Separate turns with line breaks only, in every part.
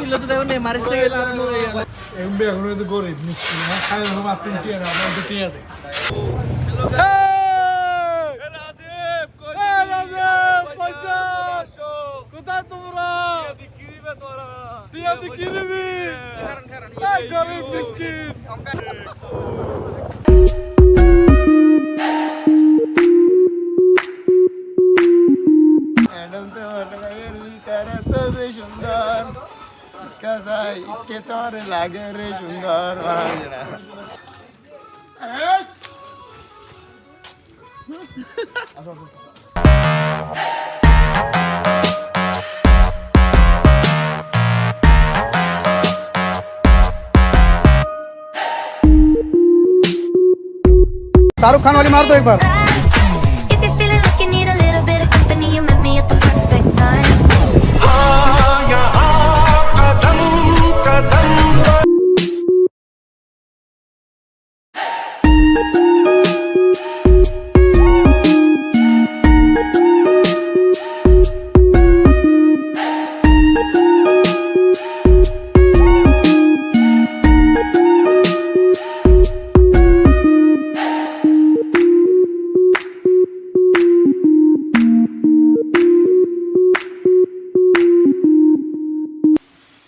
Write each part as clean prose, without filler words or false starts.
ছিল তো দেখো মারিসে গেল আর মরে গেল
এমবি এখন তো গরিব মিষ্টি না খায় না মাত্র টিয়া না আমার তো টিয়া দে রাজীব পয়সা কোথায় তোমরা কিরিবে তোরা টিয়া দি কিরিবি গরিব মিষ্টিন সুন্দর কাজাই কে তোর লাগে রে সুন্দর शाहरुख खान वाली मार दो एक बार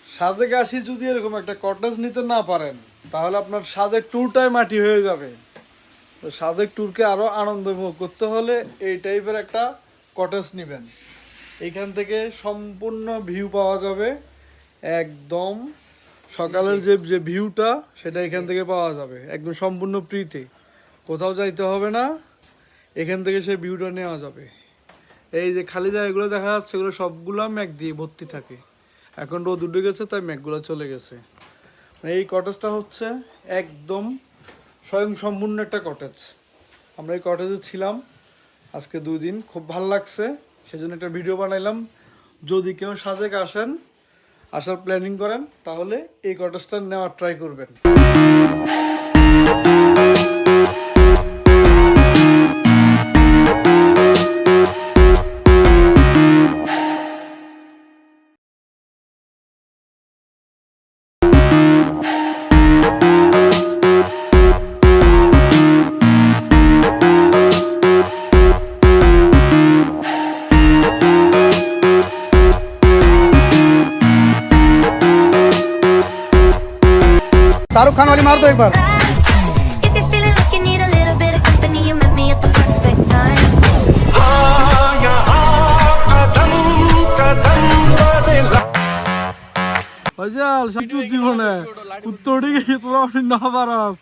সাজেক আসি যদি এরকম একটা কটেজ নিতে না পারেন তাহলে আপনার সাজেক ট্যুরটাই মাটি হয়ে যাবে। তো সাজেক ট্যুরকে আরও আনন্দময় করতে হলে এই টাইপের একটা কটেজ নেবেন। এইখান থেকে সম্পূর্ণ ভিউ পাওয়া যাবে, একদম সকালের যে ভিউটা সেটা এখান থেকে পাওয়া যাবে একদম সম্পূর্ণ ফ্রিতে, কোথাও যাইতে হবে না, এখান থেকে সেই ভিউটা নেওয়া যাবে। এই যে খালি জায়গাগুলো দেখা যাচ্ছে এগুলো সবগুলো ম্যাগ দিয়ে ভর্তি থাকে, এখন রোদ উঠে গেছে তাই ম্যাগগুলো চলে গেছে। এই কটেজটা হচ্ছে একদম স্বয়ং সম্পূর্ণ একটা কটেজ। আমরা এই কটেজে ছিলাম আজকে 2 দিন, খুব ভালো লাগছে, সেজন্য একটা ভিডিও বানাইলাম। যদি কেউ সাজেক আসেন, আসার প্ল্যানিং করেন, তাহলে এই কটেজটা নেওয়ার ট্রাই করবেন। शाहरुख खान वाली मार दो एक बार জীবনে উত্তর দিকে তোরা না পারাস।